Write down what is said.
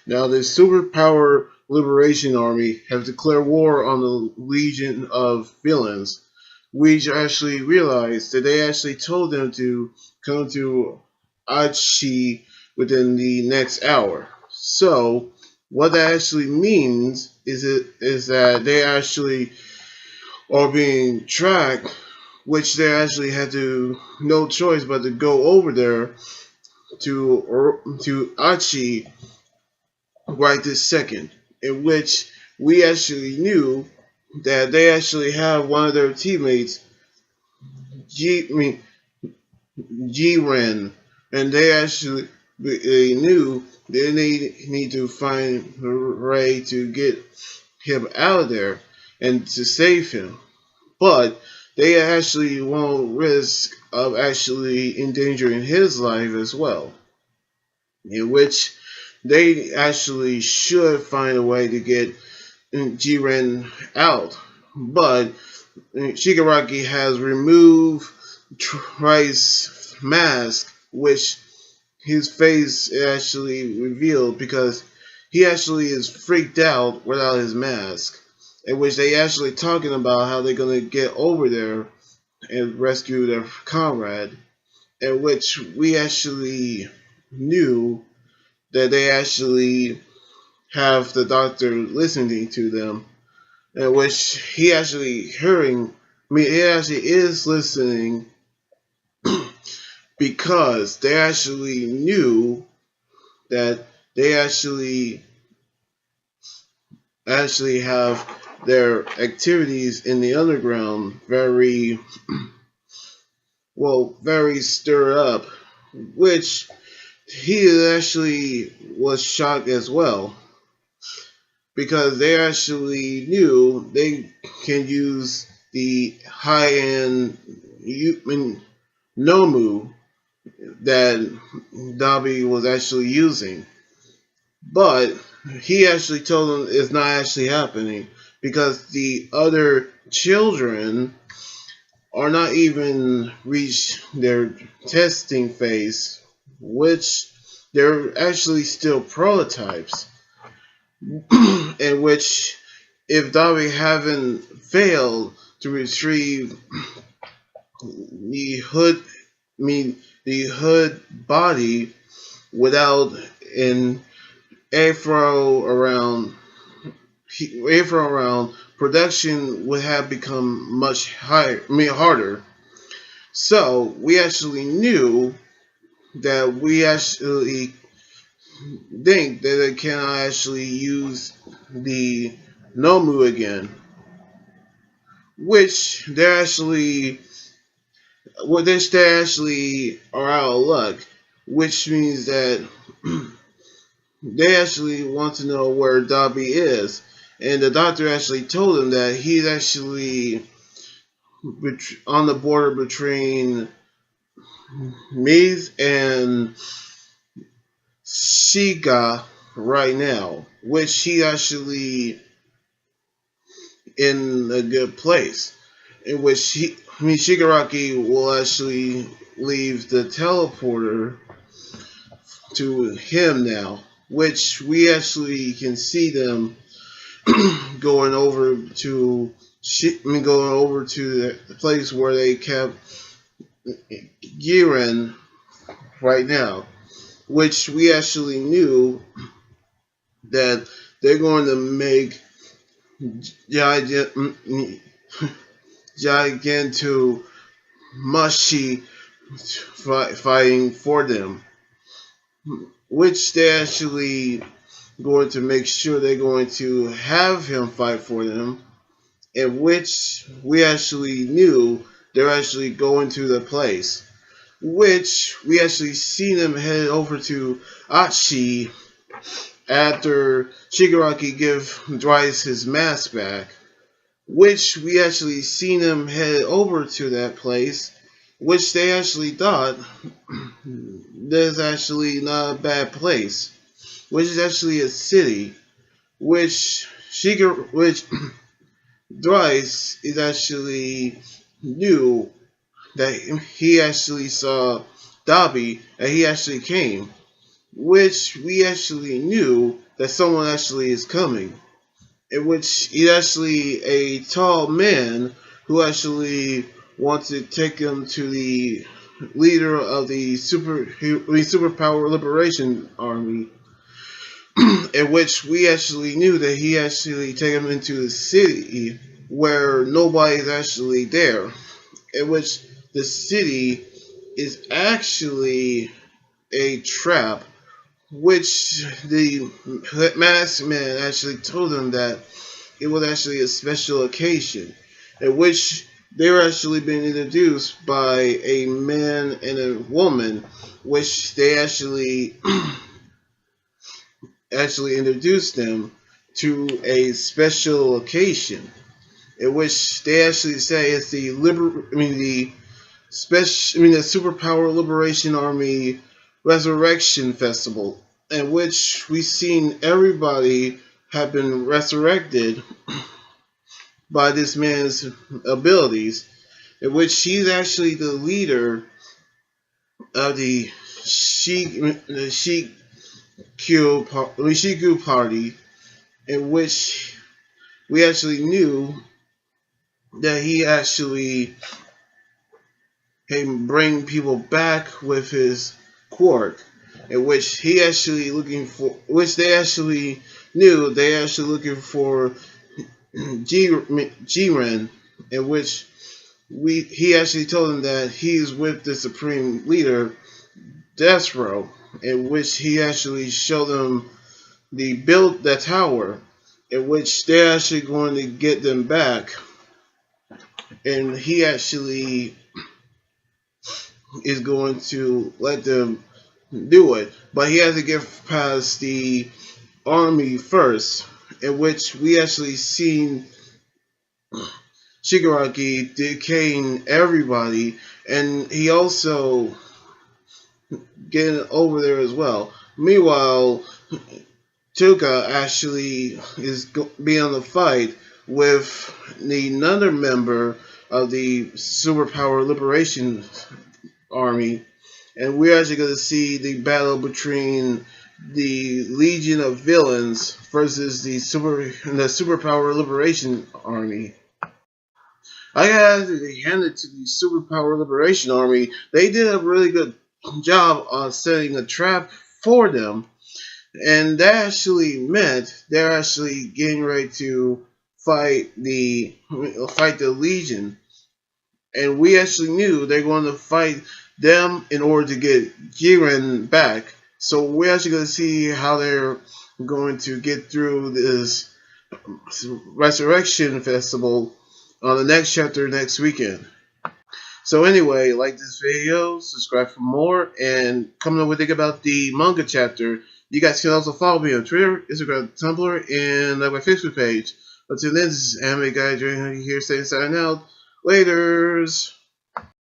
Now, the Superpower Liberation Army have declared war on the Legion of Villains. We actually realized that they actually told them to come to Achi within the next hour. So, what that actually means is that they actually are being tracked, which they actually had to no choice but to go over there to Achi right this second, in which we actually knew that they actually have one of their teammates, I mean, G-Ren, and they knew they need to find Ray to get him out of there and to save him. But they actually won't risk of actually endangering his life as well, in which they actually should find a way to get Jiren out. But Shigaraki has removed Trice's mask, which his face actually revealed because he actually is freaked out without his mask. In which they actually talking about how they're gonna get over there and rescue their comrade. In which we actually knew that they actually have the doctor listening to them, in which he actually hearing. I mean, he actually is listening because they actually knew that they actually have their activities in the underground very stirred up, which he actually was shocked as well because they actually knew they can use the high-end Nomu that Dabi was actually using. But he actually told them it's not actually happening because the other children are not even reached their testing phase, which they're actually still prototypes. In which, if Dabi haven't failed to retrieve the the hood body without an Afro around, production would have become much harder. So we actually knew that we actually think that they cannot actually use the Nomu again, which they actually are out of luck, which means that they actually want to know where Dobby is, and the doctor actually told him that he's actually on the border between Mies and Shiga right now, which he actually in a good place, in which Shigaraki will actually leave the teleporter to him now, which we actually can see them going over to the place where they kept Giren right now, which we actually knew that they're going to make Giganto Mashi fighting for them, which they actually going to make sure they're going to have him fight for them, in which we actually knew they're actually going to the place, which we actually seen them head over to Achi after Shigaraki give Dries his mask back, which we actually seen him head over to that place, which they actually thought there's actually not a bad place, which is actually a city, which Dries is actually knew that he actually saw Dobby and he actually came, which we actually knew that someone actually is coming, in which he's actually a tall man who actually wants to take him to the leader of the Superpower Liberation Army, in which we actually knew that he actually take him into the city where nobody's actually there, in which the city is actually a trap, which the masked man actually told him that it was actually a special occasion, in which they were actually being introduced by a man and a woman, which they actually actually introduced them to a special occasion, in which they actually say it's the Superpower Liberation Army Resurrection Festival, in which we've seen everybody have been resurrected by this man's abilities, in which he's actually the leader of the Shiku party, in which we actually knew that he actually can bring people back with his quirk, in which he actually looking for, which they actually knew they actually looking for Jiren, in which he actually told them that he's with the supreme leader Death Row, in which he actually showed them the tower, in which they're actually going to get them back, and he actually is going to let them do it, but he has to get past the army first, in which we actually seen Shigaraki decaying everybody, and he also getting over there as well. Meanwhile, Tuka actually is being on the fight with another member of the Superpower Liberation Army, and we're actually going to see the battle between the Legion of Villains versus the Superpower Liberation Army. I gotta hand it to the Superpower Liberation Army. They did a really good job on setting a trap for them, and that actually meant they're actually getting ready to fight the Legion, and we actually knew they're going to fight them in order to get Jiren back. So we're actually going to see how they're going to get through this Resurrection Festival on the next chapter next weekend. So anyway, like this video, subscribe for more, and comment what you think about the manga chapter. You guys can also follow me on Twitter, Instagram, Tumblr, and my Facebook page. Until then, this is Anime Guy here saying signing out. Laters!